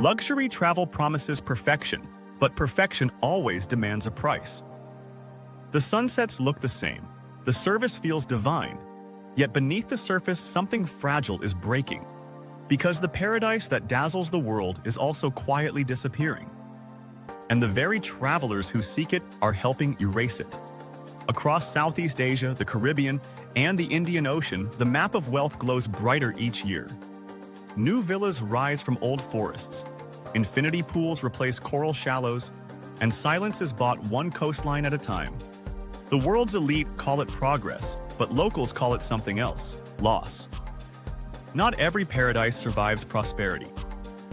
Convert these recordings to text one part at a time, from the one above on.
Luxury travel promises perfection, but perfection always demands a price. The sunsets look the same, the service feels divine, yet beneath the surface something fragile is breaking, because the paradise that dazzles the world is also quietly disappearing. And the very travelers who seek it are helping erase it. Across Southeast Asia, the Caribbean, and the Indian Ocean, the map of wealth glows brighter each year. New villas rise from old forests, infinity pools replace coral shallows, and silence is bought one coastline at a time. The world's elite call it progress, but locals call it something else: loss. Not every paradise survives prosperity.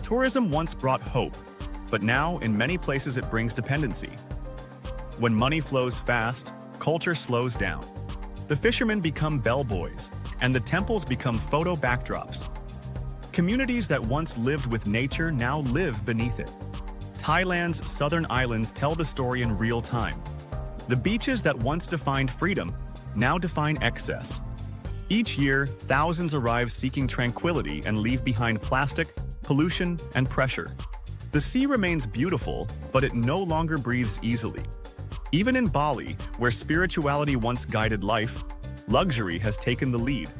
Tourism once brought hope, but now in many places it brings dependency. When money flows fast, culture slows down. The fishermen become bellboys, and the temples become photo backdrops. Communities that once lived with nature now live beneath it. Thailand's southern islands tell the story in real time. The beaches that once defined freedom now define excess. Each year, thousands arrive seeking tranquility and leave behind plastic, pollution, and pressure. The sea remains beautiful, but it no longer breathes easily. Even in Bali, where spirituality once guided life, luxury has taken the lead.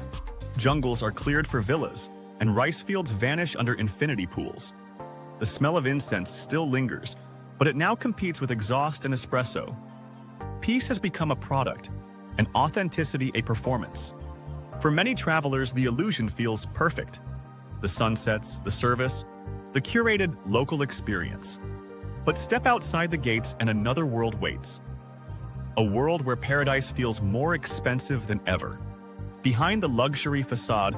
Jungles are cleared for villas, and rice fields vanish under infinity pools. The smell of incense still lingers, but it now competes with exhaust and espresso. Peace has become a product, and authenticity a performance. For many travelers, the illusion feels perfect. The sunsets, the service, the curated local experience. But step outside the gates and another world waits. A world where paradise feels more expensive than ever. Behind the luxury facade,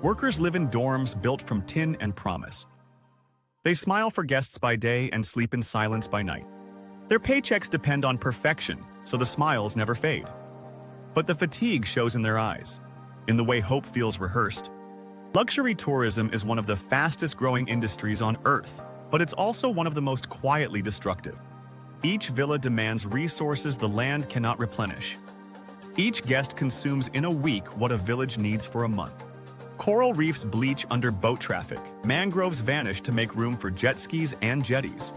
workers live in dorms built from tin and promise. They smile for guests by day and sleep in silence by night. Their paychecks depend on perfection, so the smiles never fade. But the fatigue shows in their eyes, in the way hope feels rehearsed. Luxury tourism is one of the fastest growing industries on Earth, but it's also one of the most quietly destructive. Each villa demands resources the land cannot replenish. Each guest consumes in a week what a village needs for a month. Coral reefs bleach under boat traffic. Mangroves vanish to make room for jet skis and jetties.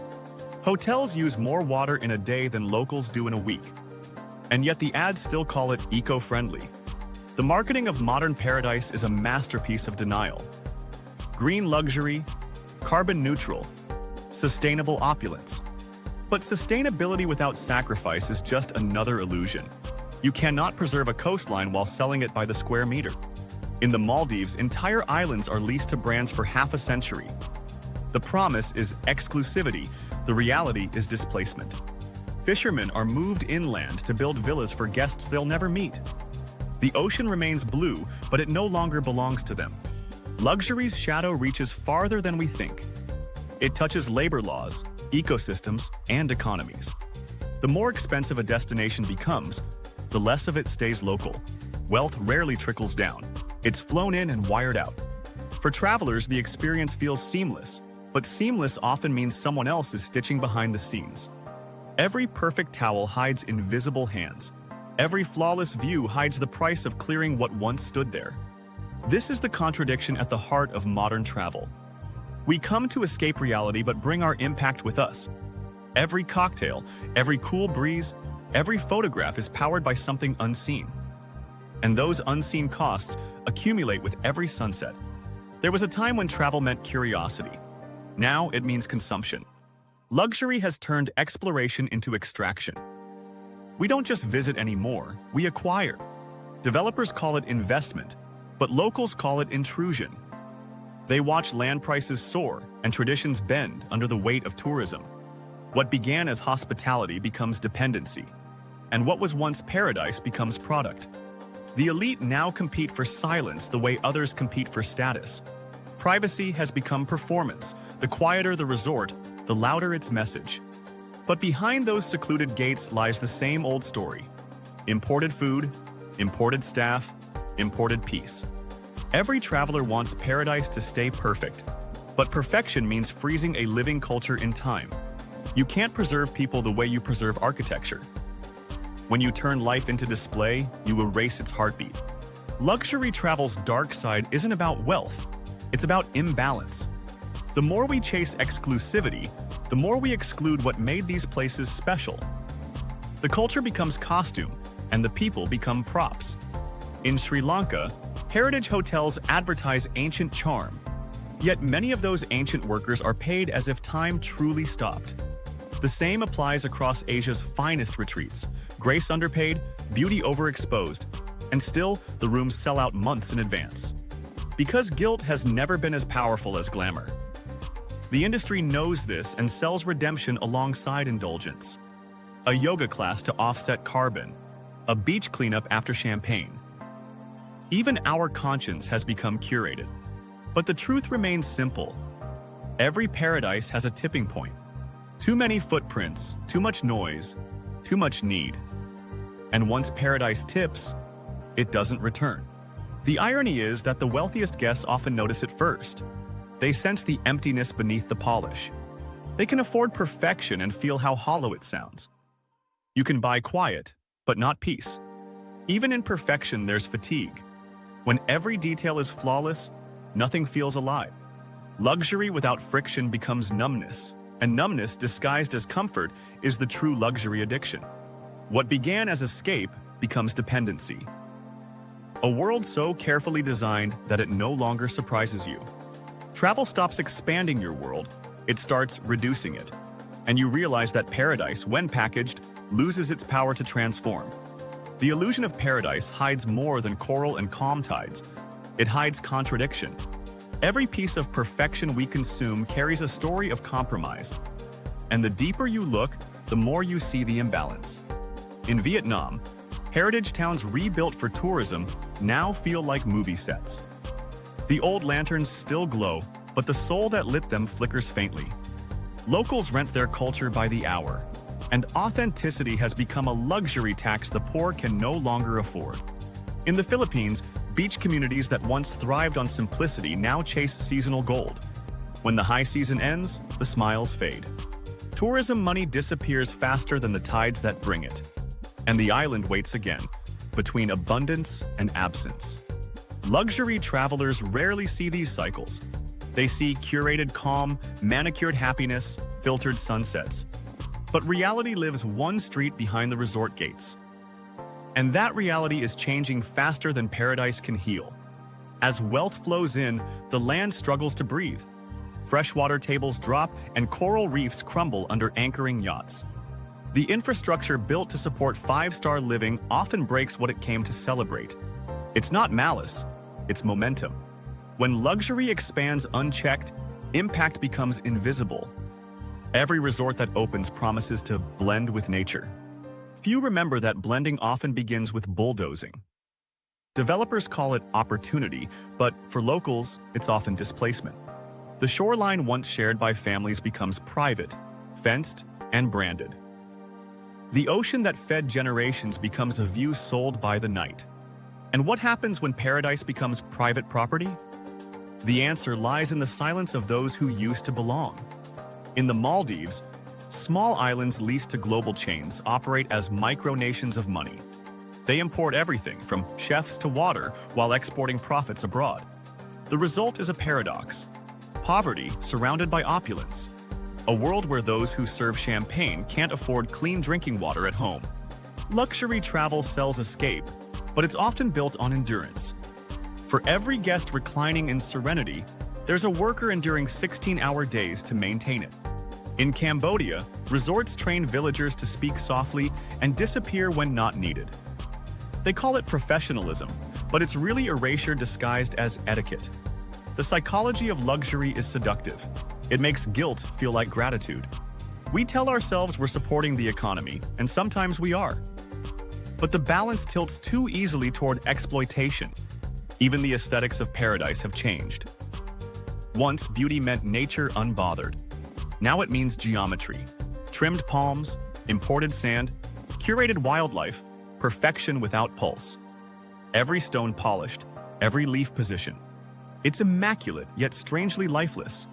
Hotels use more water in a day than locals do in a week. And yet the ads still call it eco-friendly. The marketing of modern paradise is a masterpiece of denial. Green luxury, carbon neutral, sustainable opulence. But sustainability without sacrifice is just another illusion. You cannot preserve a coastline while selling it by the square meter. In the Maldives, entire islands are leased to brands for half a century. The promise is exclusivity, the reality is displacement. Fishermen are moved inland to build villas for guests they'll never meet. The ocean remains blue, but it no longer belongs to them. Luxury's shadow reaches farther than we think. It touches labor laws, ecosystems, and economies. The more expensive a destination becomes, the less of it stays local. Wealth rarely trickles down. It's flown in and wired out. For travelers, the experience feels seamless, but seamless often means someone else is stitching behind the scenes. Every perfect towel hides invisible hands. Every flawless view hides the price of clearing what once stood there. This is the contradiction at the heart of modern travel. We come to escape reality but bring our impact with us. Every cocktail, every cool breeze, every photograph is powered by something unseen. And those unseen costs accumulate with every sunset. There was a time when travel meant curiosity. Now it means consumption. Luxury has turned exploration into extraction. We don't just visit anymore, we acquire. Developers call it investment, but locals call it intrusion. They watch land prices soar and traditions bend under the weight of tourism. What began as hospitality becomes dependency, and what was once paradise becomes product. The elite now compete for silence the way others compete for status. Privacy has become performance. The quieter the resort, the louder its message. But behind those secluded gates lies the same old story. Imported food, imported staff, imported peace. Every traveler wants paradise to stay perfect, but perfection means freezing a living culture in time. You can't preserve people the way you preserve architecture. When you turn life into display, you erase its heartbeat. Luxury travel's dark side isn't about wealth, it's about imbalance. The more we chase exclusivity, the more we exclude what made these places special. The culture becomes costume, and the people become props. In Sri Lanka, heritage hotels advertise ancient charm, yet many of those ancient workers are paid as if time truly stopped. The same applies across Asia's finest retreats: grace underpaid, beauty overexposed, and still the rooms sell out months in advance. Because guilt has never been as powerful as glamour. The industry knows this and sells redemption alongside indulgence. A yoga class to offset carbon, a beach cleanup after champagne. Even our conscience has become curated. But the truth remains simple. Every paradise has a tipping point. Too many footprints, too much noise, too much need. And once paradise tips, it doesn't return. The irony is that the wealthiest guests often notice it first. They sense the emptiness beneath the polish. They can afford perfection and feel how hollow it sounds. You can buy quiet, but not peace. Even in perfection, there's fatigue. When every detail is flawless, nothing feels alive. Luxury without friction becomes numbness, and numbness disguised as comfort is the true luxury addiction. What began as escape becomes dependency. A world so carefully designed that it no longer surprises you. Travel stops expanding your world, it starts reducing it. And you realize that paradise, when packaged, loses its power to transform. The illusion of paradise hides more than coral and calm tides. It hides contradiction. Every piece of perfection we consume carries a story of compromise. And the deeper you look, the more you see the imbalance. In Vietnam, heritage towns rebuilt for tourism now feel like movie sets. The old lanterns still glow, but the soul that lit them flickers faintly. Locals rent their culture by the hour, and authenticity has become a luxury tax the poor can no longer afford. In the Philippines, beach communities that once thrived on simplicity now chase seasonal gold. When the high season ends, the smiles fade. Tourism money disappears faster than the tides that bring it. And the island waits again, between abundance and absence. Luxury travelers rarely see these cycles. They see curated calm, manicured happiness, filtered sunsets. But reality lives one street behind the resort gates. And that reality is changing faster than paradise can heal. As wealth flows in, the land struggles to breathe. Freshwater tables drop and coral reefs crumble under anchoring yachts. The infrastructure built to support five-star living often breaks what it came to celebrate. It's not malice, it's momentum. When luxury expands unchecked, impact becomes invisible. Every resort that opens promises to blend with nature. Few remember that blending often begins with bulldozing. Developers call it opportunity, but for locals, it's often displacement. The shoreline once shared by families becomes private, fenced, and branded. The ocean that fed generations becomes a view sold by the night. And what happens when paradise becomes private property? The answer lies in the silence of those who used to belong. In the Maldives, small islands leased to global chains operate as micronations of money. They import everything from chefs to water while exporting profits abroad. The result is a paradox: poverty surrounded by opulence. A world where those who serve champagne can't afford clean drinking water at home. Luxury travel sells escape, but it's often built on endurance. For every guest reclining in serenity, there's a worker enduring 16-hour days to maintain it. In Cambodia, resorts train villagers to speak softly and disappear when not needed. They call it professionalism, but it's really erasure disguised as etiquette. The psychology of luxury is seductive. It makes guilt feel like gratitude. We tell ourselves we're supporting the economy, and sometimes we are. But the balance tilts too easily toward exploitation. Even the aesthetics of paradise have changed. Once, beauty meant nature unbothered. Now it means geometry. Trimmed palms, imported sand, curated wildlife, perfection without pulse. Every stone polished, every leaf positioned. It's immaculate, yet strangely lifeless.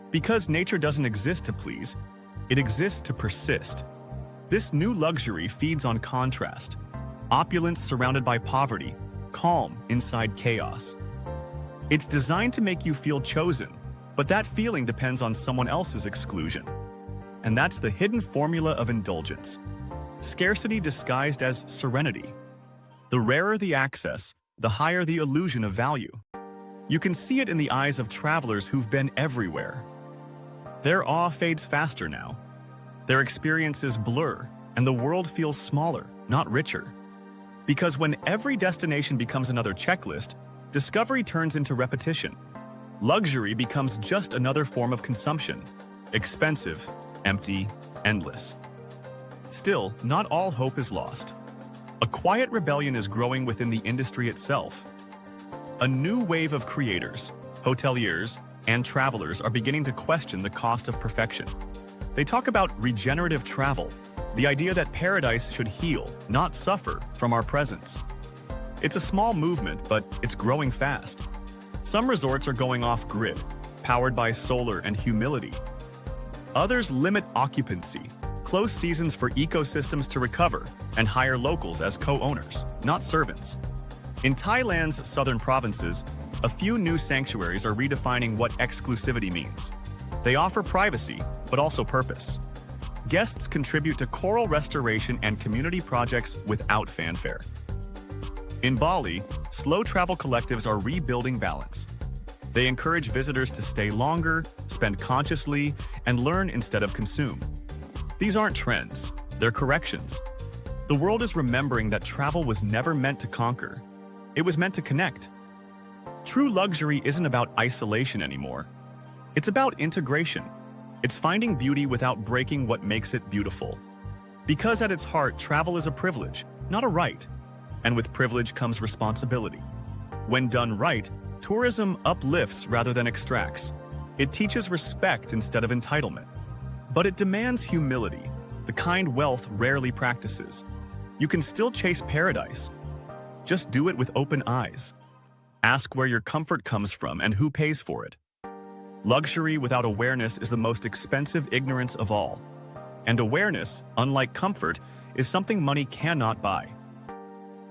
Because nature doesn't exist to please, it exists to persist. This new luxury feeds on contrast. Opulence surrounded by poverty, calm inside chaos. It's designed to make you feel chosen, But that feeling depends on someone else's exclusion. And that's the hidden formula of indulgence. Scarcity disguised as serenity. The rarer the access, the higher the illusion of value. You can see it in the eyes of travelers who've been everywhere. Their awe fades faster now. Their experiences blur, and the world feels smaller, not richer. Because when every destination becomes another checklist, discovery turns into repetition. Luxury becomes just another form of consumption. Expensive, empty, endless. Still, not all hope is lost. A quiet rebellion is growing within the industry itself. A new wave of creators, hoteliers, and travelers are beginning to question the cost of perfection. They talk about regenerative travel, the idea that paradise should heal, not suffer, from our presence. It's a small movement, but it's growing fast. Some resorts are going off-grid, powered by solar and humility. Others limit occupancy, close seasons for ecosystems to recover, and hire locals as co-owners, not servants. In Thailand's southern provinces, a few new sanctuaries are redefining what exclusivity means. They offer privacy, but also purpose. Guests contribute to coral restoration and community projects without fanfare. In Bali, slow travel collectives are rebuilding balance. They encourage visitors to stay longer, spend consciously, and learn instead of consume. These aren't trends, they're corrections. The world is remembering that travel was never meant to conquer. It was meant to connect. True luxury isn't about isolation anymore. It's about integration. It's finding beauty without breaking what makes it beautiful. Because at its heart, travel is a privilege, not a right. And with privilege comes responsibility. When done right, tourism uplifts rather than extracts. It teaches respect instead of entitlement. But it demands humility, the kind wealth rarely practices. You can still chase paradise. Just do it with open eyes. Ask where your comfort comes from and who pays for it. Luxury without awareness is the most expensive ignorance of all. And awareness, unlike comfort, is something money cannot buy.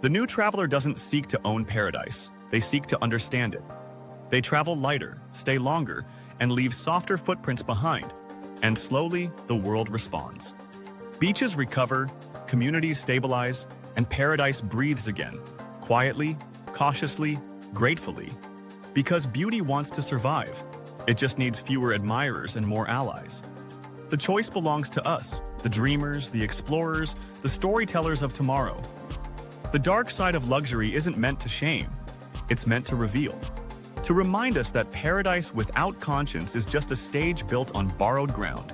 The new traveler doesn't seek to own paradise. They seek to understand it. They travel lighter, stay longer, and leave softer footprints behind. And slowly, the world responds. Beaches recover, communities stabilize, and paradise breathes again. Quietly, cautiously, gratefully. Because beauty wants to survive. It just needs fewer admirers and more allies. The choice belongs to us, the dreamers, the explorers, the storytellers of tomorrow. The dark side of luxury isn't meant to shame. It's meant to reveal. To remind us that paradise without conscience is just a stage built on borrowed ground.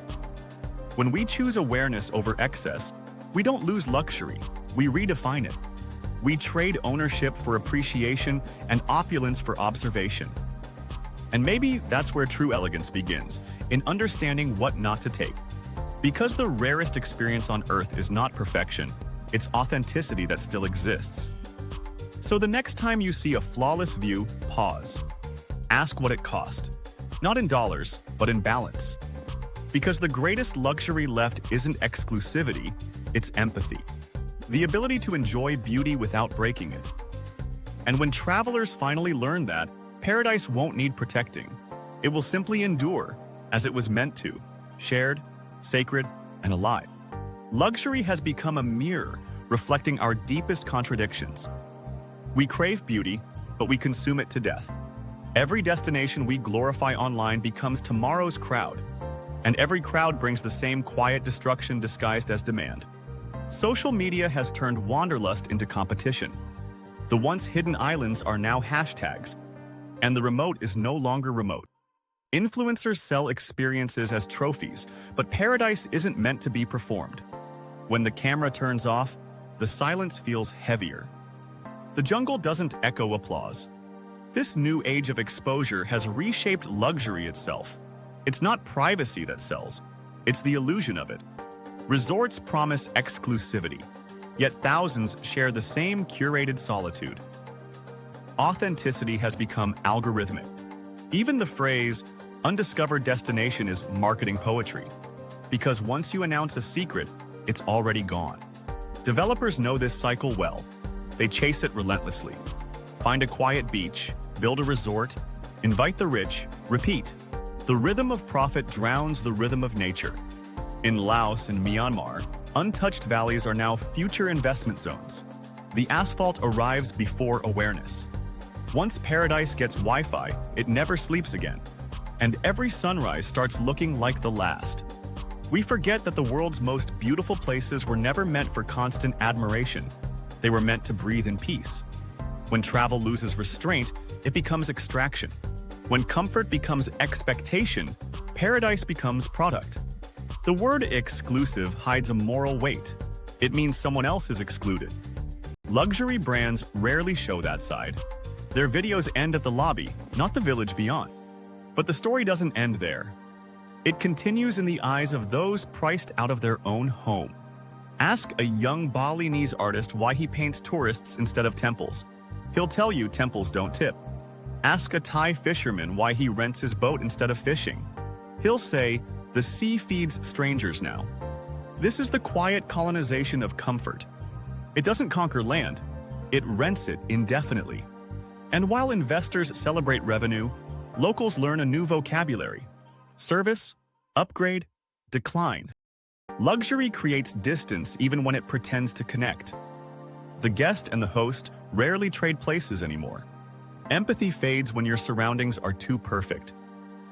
When we choose awareness over excess, we don't lose luxury, we redefine it. We trade ownership for appreciation and opulence for observation. And maybe that's where true elegance begins, in understanding what not to take. Because the rarest experience on earth is not perfection, it's authenticity that still exists. So the next time you see a flawless view, pause. Ask what it cost. Not in dollars, but in balance. Because the greatest luxury left isn't exclusivity, it's empathy. The ability to enjoy beauty without breaking it. And when travelers finally learn that, paradise won't need protecting. It will simply endure, as it was meant to, shared, sacred, and alive. Luxury has become a mirror reflecting our deepest contradictions. We crave beauty, but we consume it to death. Every destination we glorify online becomes tomorrow's crowd, and every crowd brings the same quiet destruction disguised as demand. Social media has turned wanderlust into competition. The once hidden islands are now hashtags, and the remote is no longer remote. Influencers sell experiences as trophies, but paradise isn't meant to be performed. When the camera turns off, the silence feels heavier. The jungle doesn't echo applause. This new age of exposure has reshaped luxury itself. It's not privacy that sells, it's the illusion of it. Resorts promise exclusivity, yet thousands share the same curated solitude. Authenticity has become algorithmic. Even the phrase, undiscovered destination, is marketing poetry. Because once you announce a secret, it's already gone. Developers know this cycle well. They chase it relentlessly. Find a quiet beach, build a resort, invite the rich, repeat. The rhythm of profit drowns the rhythm of nature. In Laos and Myanmar, untouched valleys are now future investment zones. The asphalt arrives before awareness. Once paradise gets Wi-Fi, it never sleeps again. And every sunrise starts looking like the last. We forget that the world's most beautiful places were never meant for constant admiration. They were meant to breathe in peace. When travel loses restraint, it becomes extraction. When comfort becomes expectation, paradise becomes product. The word exclusive hides a moral weight. It means someone else is excluded. Luxury brands rarely show that side. Their videos end at the lobby, not the village beyond. But the story doesn't end there. It continues in the eyes of those priced out of their own home. Ask a young Balinese artist why he paints tourists instead of temples. He'll tell you temples don't tip. Ask a Thai fisherman why he rents his boat instead of fishing. He'll say, the sea feeds strangers now. This is the quiet colonization of comfort. It doesn't conquer land, it rents it indefinitely. And while investors celebrate revenue, locals learn a new vocabulary: service, upgrade, decline. Luxury creates distance even when it pretends to connect. The guest and the host rarely trade places anymore. Empathy fades when your surroundings are too perfect.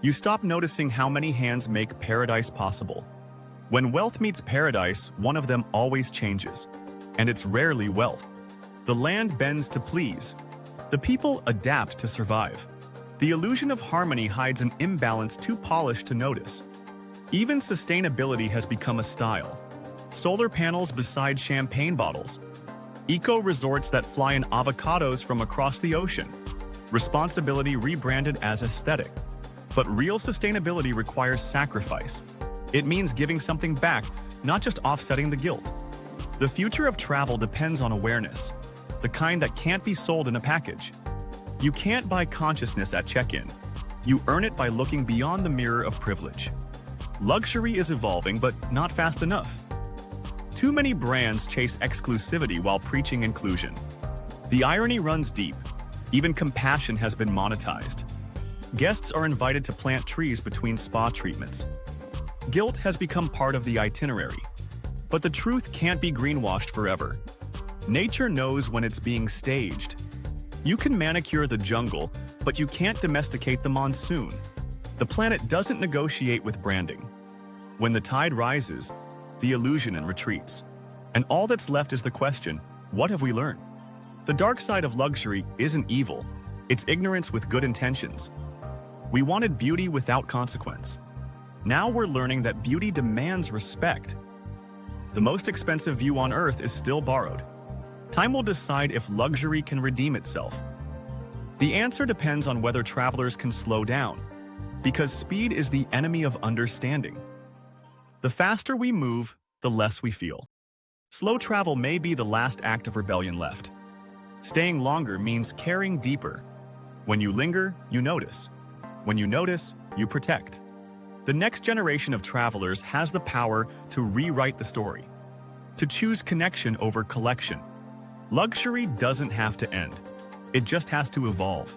You stop noticing how many hands make paradise possible. When wealth meets paradise, one of them always changes. And it's rarely wealth. The land bends to please. The people adapt to survive. The illusion of harmony hides an imbalance too polished to notice. Even sustainability has become a style. Solar panels beside champagne bottles. Eco-resorts that fly in avocados from across the ocean. Responsibility rebranded as aesthetic. But real sustainability requires sacrifice. It means giving something back, not just offsetting the guilt. The future of travel depends on awareness, the kind that can't be sold in a package. You can't buy consciousness at check-in. You earn it by looking beyond the mirror of privilege. Luxury is evolving, but not fast enough. Too many brands chase exclusivity while preaching inclusion. The irony runs deep. Even compassion has been monetized. Guests are invited to plant trees between spa treatments. Guilt has become part of the itinerary. But the truth can't be greenwashed forever. Nature knows when it's being staged. You can manicure the jungle, but you can't domesticate the monsoon. The planet doesn't negotiate with branding. When the tide rises, the illusion retreats. And all that's left is the question, what have we learned? The dark side of luxury isn't evil. It's ignorance with good intentions. We wanted beauty without consequence. Now we're learning that beauty demands respect. The most expensive view on Earth is still borrowed. Time will decide if luxury can redeem itself. The answer depends on whether travelers can slow down, because speed is the enemy of understanding. The faster we move, the less we feel. Slow travel may be the last act of rebellion left. Staying longer means caring deeper. When you linger, you notice. When you notice, you protect. The next generation of travelers has the power to rewrite the story, to choose connection over collection. Luxury doesn't have to end. It just has to evolve.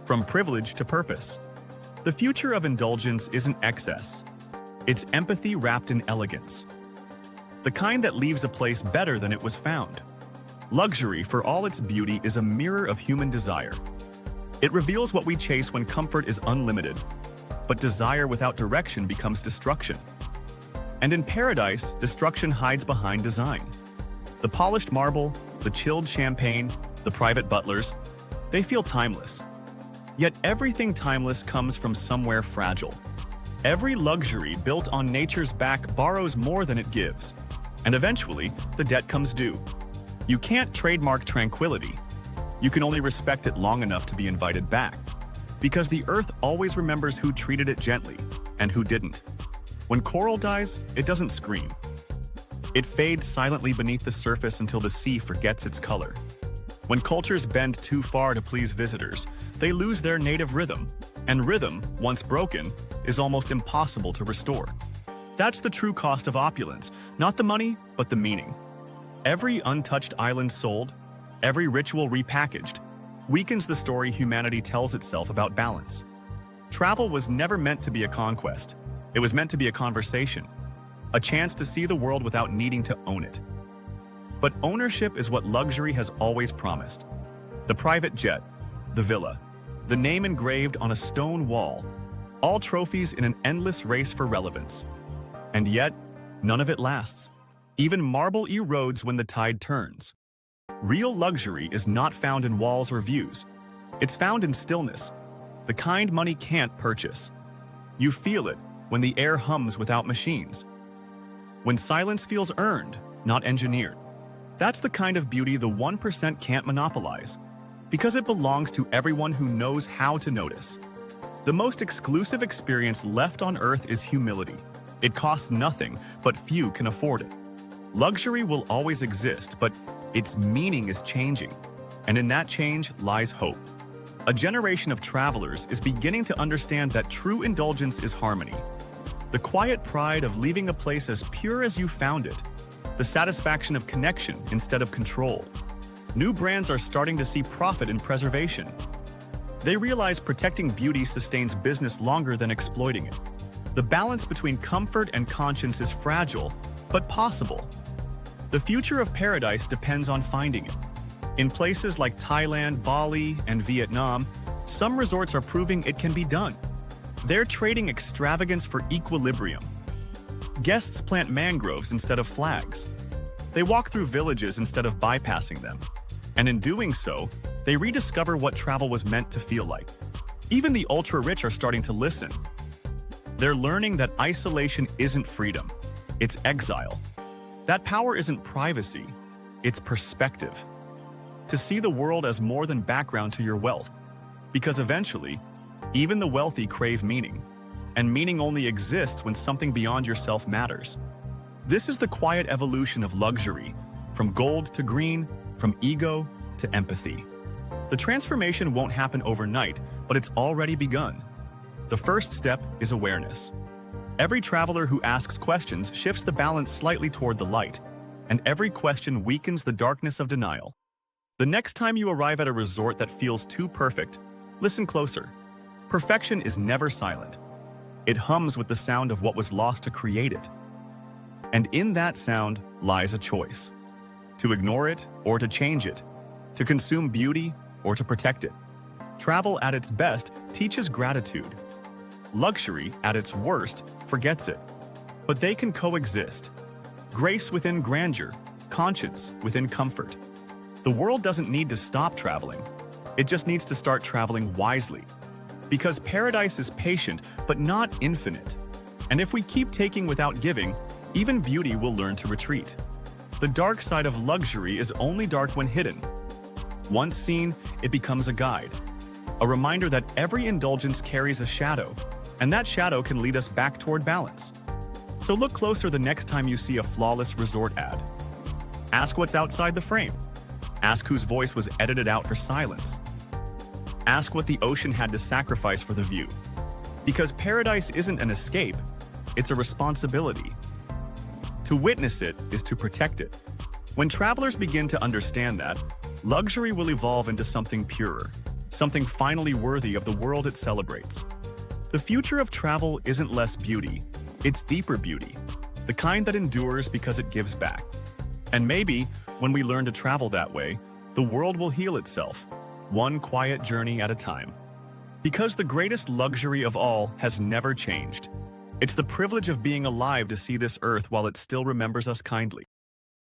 From privilege to purpose. The future of indulgence isn't excess. It's empathy wrapped in elegance. The kind that leaves a place better than it was found. Luxury, for all its beauty, is a mirror of human desire. It reveals what we chase when comfort is unlimited, but desire without direction becomes destruction. And in paradise, destruction hides behind design. The polished marble, the chilled champagne, the private butlers, they feel timeless. Yet everything timeless comes from somewhere fragile. Every luxury built on nature's back borrows more than it gives, and eventually, the debt comes due. You can't trademark tranquility. You can only respect it long enough to be invited back. Because the earth always remembers who treated it gently and who didn't. When coral dies, it doesn't scream. It fades silently beneath the surface until the sea forgets its color. When cultures bend too far to please visitors, they lose their native rhythm. And rhythm, once broken, is almost impossible to restore. That's the true cost of opulence, not the money, but the meaning. Every untouched island sold, every ritual repackaged, weakens the story humanity tells itself about balance. Travel was never meant to be a conquest. It was meant to be a conversation, a chance to see the world without needing to own it. But ownership is what luxury has always promised. The private jet, the villa, the name engraved on a stone wall, all trophies in an endless race for relevance. And yet, none of it lasts. Even marble erodes when the tide turns. Real luxury is not found in walls or views. It's found in stillness, the kind money can't purchase. You feel it when the air hums without machines. When silence feels earned, not engineered. That's the kind of beauty the 1% can't monopolize, because it belongs to everyone who knows how to notice. The most exclusive experience left on earth is humility. It costs nothing, but few can afford it. Luxury will always exist, but its meaning is changing, and in that change lies hope. A generation of travelers is beginning to understand that true indulgence is harmony. The quiet pride of leaving a place as pure as you found it. The satisfaction of connection instead of control. New brands are starting to see profit in preservation. They realize protecting beauty sustains business longer than exploiting it. The balance between comfort and conscience is fragile, but possible. The future of paradise depends on finding it. In places like Thailand, Bali, and Vietnam, some resorts are proving it can be done. They're trading extravagance for equilibrium. Guests plant mangroves instead of flags. They walk through villages instead of bypassing them. And in doing so, they rediscover what travel was meant to feel like. Even the ultra-rich are starting to listen. They're learning that isolation isn't freedom, it's exile. That power isn't privacy, it's perspective. To see the world as more than background to your wealth. Because eventually, even the wealthy crave meaning. And meaning only exists when something beyond yourself matters. This is the quiet evolution of luxury, from gold to green, from ego to empathy. The transformation won't happen overnight, but it's already begun. The first step is awareness. Every traveler who asks questions shifts the balance slightly toward the light, and every question weakens the darkness of denial. The next time you arrive at a resort that feels too perfect, listen closer. Perfection is never silent. It hums with the sound of what was lost to create it. And in that sound lies a choice. To ignore it or to change it. To consume beauty or to protect it. Travel at its best teaches gratitude. Luxury at its worst forgets it. But they can coexist. Grace within grandeur, conscience within comfort. The world doesn't need to stop traveling. It just needs to start traveling wisely. Because paradise is patient, but not infinite. And if we keep taking without giving, even beauty will learn to retreat. The dark side of luxury is only dark when hidden. Once seen, it becomes a guide. A reminder that every indulgence carries a shadow, and that shadow can lead us back toward balance. So look closer the next time you see a flawless resort ad. Ask what's outside the frame. Ask whose voice was edited out for silence. Ask what the ocean had to sacrifice for the view. Because paradise isn't an escape, it's a responsibility. To witness it is to protect it. When travelers begin to understand that, luxury will evolve into something purer, something finally worthy of the world it celebrates. The future of travel isn't less beauty, it's deeper beauty, the kind that endures because it gives back. And maybe, when we learn to travel that way, the world will heal itself, one quiet journey at a time. Because the greatest luxury of all has never changed. It's the privilege of being alive to see this earth while it still remembers us kindly.